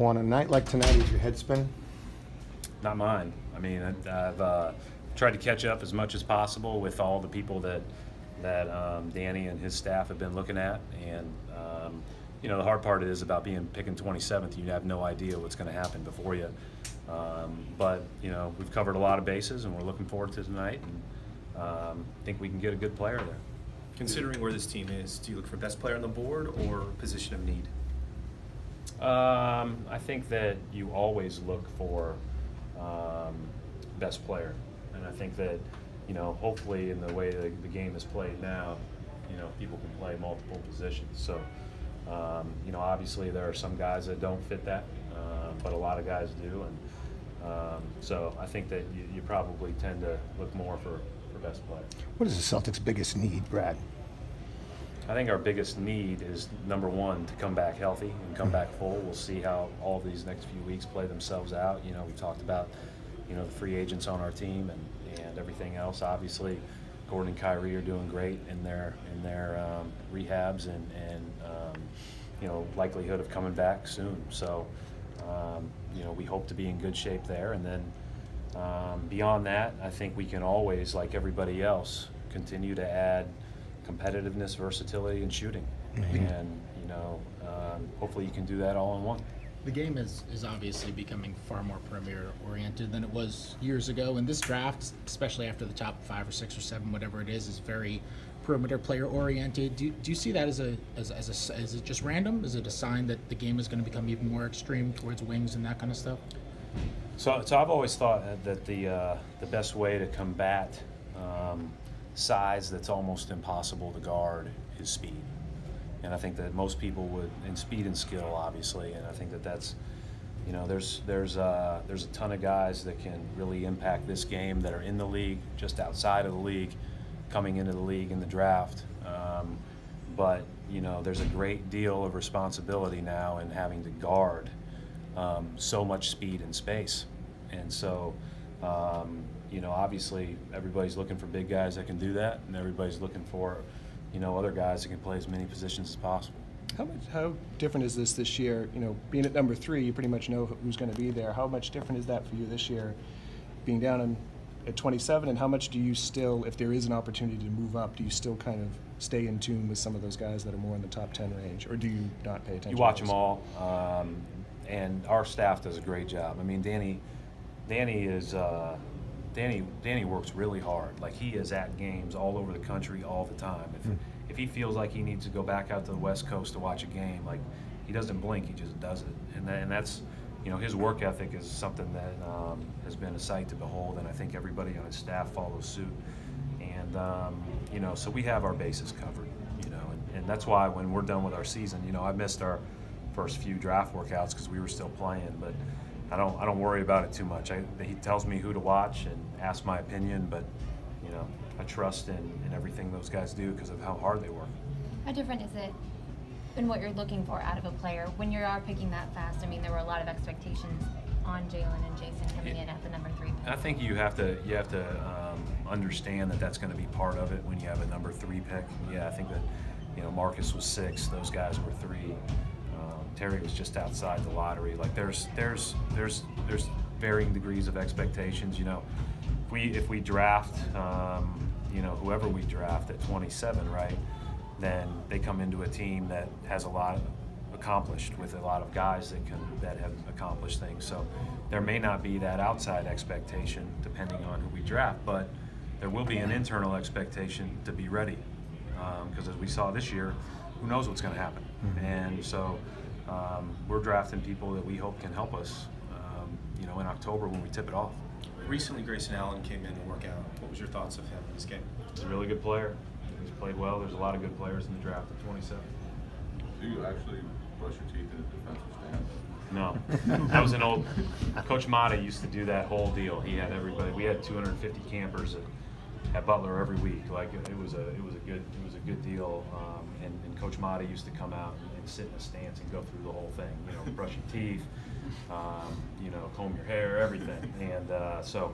On a night like tonight, is your head spin? Not mine. I mean, I've tried to catch up as much as possible with all the people that Danny and his staff have been looking at, and you know, the hard part is about picking 27th. You have no idea what's going to happen before you. But you know, we've covered a lot of bases, and we're looking forward to tonight, and think we can get a good player there. Considering where this team is, do you look for best player on the board or position of need? I think that you always look for best player, and I think that, you know, hopefully in the way the game is played now, you know, people can play multiple positions. So, you know, obviously there are some guys that don't fit that, but a lot of guys do, and so I think that you probably tend to look more for best player. What is the Celtics' biggest need, Brad? I think our biggest need is, number one, to come back healthy and come back full. We'll see how all these next few weeks play themselves out. You know, we talked about, you know, the free agents on our team and everything else. Obviously, Gordon and Kyrie are doing great in their rehabs and you know, likelihood of coming back soon. So, you know, we hope to be in good shape there. And then beyond that, I think we can always, like everybody else, continue to add competitiveness, versatility, and shooting. And you know, hopefully you can do that all in one. The game is obviously becoming far more perimeter oriented than it was years ago, and this draft, especially after the top 5 or 6 or 7, whatever it is very perimeter player oriented. Do you see that as it just random? Is it a sign that the game is going to become even more extreme towards wings and that kind of stuff? So I've always thought that the best way to combat size that's almost impossible to guard is speed. And I think that most people would, in speed and skill, obviously, and I think that that's, you know, there's a ton of guys that can really impact this game that are in the league, just outside of the league, coming into the league in the draft. But, you know, there's a great deal of responsibility now in having to guard so much speed and space. And so, you know, obviously everybody's looking for big guys that can do that, and everybody's looking for, you know, other guys that can play as many positions as possible. How different is this year? You know, being at number 3, you pretty much know who's going to be there. How much different is that for you this year, being down at 27, and how much do you still, if there is an opportunity to move up, do you still kind of stay in tune with some of those guys that are more in the top 10 range, or do you not pay attention? You watch them all, and our staff does a great job. I mean, Danny works really hard. Like, he is at games all over the country all the time. If he feels like he needs to go back out to the West Coast to watch a game, like, he doesn't blink, he just does it. And that's, you know, his work ethic is something that has been a sight to behold, and I think everybody on his staff follows suit. And you know, so we have our bases covered, you know, and that's why when we're done with our season, you know, I missed our first few draft workouts because we were still playing, but I don't worry about it too much. He tells me who to watch and asks my opinion, but you know, I trust in everything those guys do because of how hard they work. How different is it in what you're looking for out of a player when you are picking that fast? I mean, there were a lot of expectations on Jalen and Jason coming in at the number 3 pick. I think you have to understand that that's going to be part of it when you have a number 3 pick. Yeah, I think that, you know, Marcus was 6, those guys were 3. Terry was just outside the lottery. Like, there's varying degrees of expectations. You know, if we draft, you know, whoever we draft at 27, right, then they come into a team that has a lot accomplished, with a lot of guys that have accomplished things. So there may not be that outside expectation depending on who we draft, but there will be an internal expectation to be ready. Because as we saw this year, who knows what's going to happen? And so we're drafting people that we hope can help us, you know, in October when we tip it off. Recently, Grayson Allen came in to work out. What was your thoughts of him in this game? He's a really good player. He's played well. There's a lot of good players in the draft at 27. Do you actually brush your teeth in a defensive stand? No, that was an old. Coach Matta used to do that whole deal. He had everybody. We had 250 campers at Butler every week. Like, it was a good deal. And Coach Matta used to come out and sit in the stance and go through the whole thing. You know, brush your teeth, you know, comb your hair, everything. And so,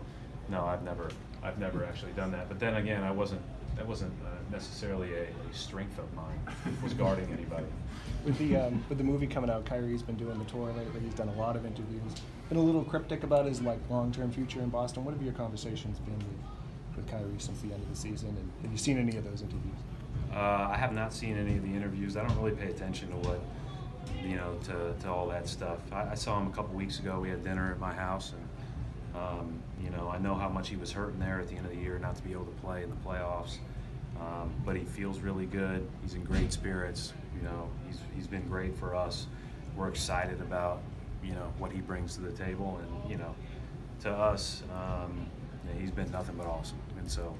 no, I've never actually done that. But then again, I wasn't that wasn't necessarily a strength of mine, was guarding anybody. With the movie coming out, Kyrie's been doing the tour lately. He's done a lot of interviews. Been a little cryptic about his long-term future in Boston. What have your conversations been with Kyrie since the end of the season? And have you seen any of those interviews? I have not seen any of the interviews. I don't really pay attention to what, to all that stuff. I saw him a couple weeks ago. We had dinner at my house, and I know how much he was hurting there at the end of the year not to be able to play in the playoffs. But he feels really good. He's in great spirits. He's been great for us. We're excited about what he brings to the table, and to us, he's been nothing but awesome. And so,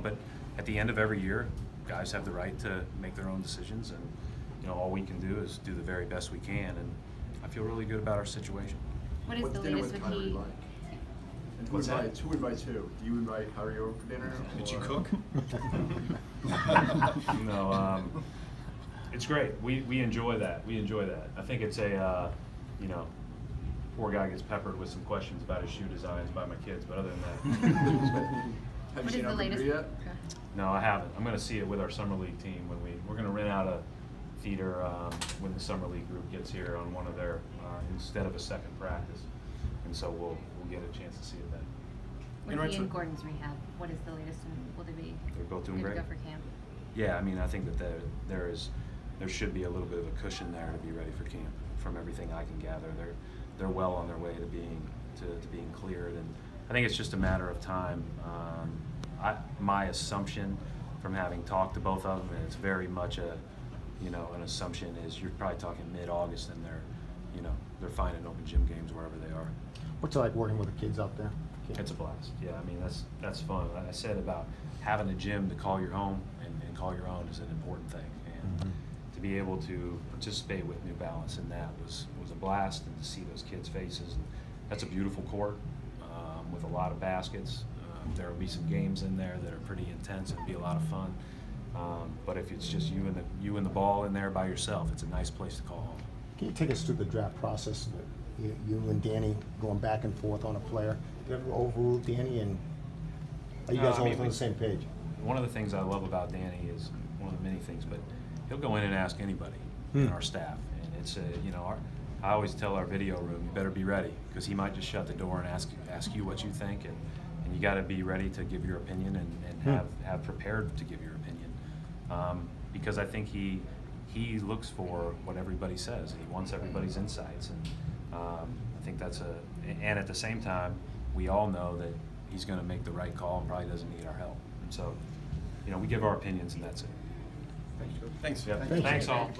but at the end of every year, guys have the right to make their own decisions, and all we can do is do the very best we can. And I feel really good about our situation. What is What's the dinner latest with with Kyrie he? like? And What's that? who invites who? Do you invite Kyrie over for dinner? Did you or- cook? It's great. We enjoy that. We enjoy that. I think it's a, poor guy gets peppered with some questions about his shoe designs by my kids, but other than that, Have you What is seen the Open latest? Three yet? no, I haven't. I'm going to see it with our summer league team when we're going to rent out a theater when the summer league group gets here on one of their instead of a second practice, and so we'll get a chance to see it then. With right, he so- and Gordon's rehab, what is the latest, and will they be They're both doing good great. to go for camp? Yeah, I mean, I think that there should be a little bit of a cushion there to be ready for camp. From everything I can gather, they're well on their way to being cleared, and I think it's just a matter of time. My assumption, from having talked to both of them, and it's very much an assumption, is you're probably talking mid-August, and they're finding open gym games wherever they are. What's it like working with the kids out there? It's a blast. Yeah, I mean, that's fun. I said about having a gym to call your home and call your own is an important thing. And to be able to participate with New Balance in that was a blast, and to see those kids' faces. And that's a beautiful court with a lot of baskets. There will be some games in there that are pretty intense. It'll be a lot of fun. But if it's just you and the ball in there by yourself, it's a nice place to call home. Can you take us through the draft process? You and Danny going back and forth on a player. Did you ever overrule Danny, and are you No, guys I always mean, on the same page? One of the things I love about Danny is one of the many things, but he'll go in and ask anybody in our staff, and it's I always tell our video room, you better be ready, because he might just shut the door and ask you what you think, and you got to be ready to give your opinion and have prepared to give your opinion, because I think he looks for what everybody says. He wants everybody's insights, and I think and at the same time, we all know that he's going to make the right call and probably doesn't need our help. And so, we give our opinions, and that's it. Thanks. Yeah, Thank you. thanks all.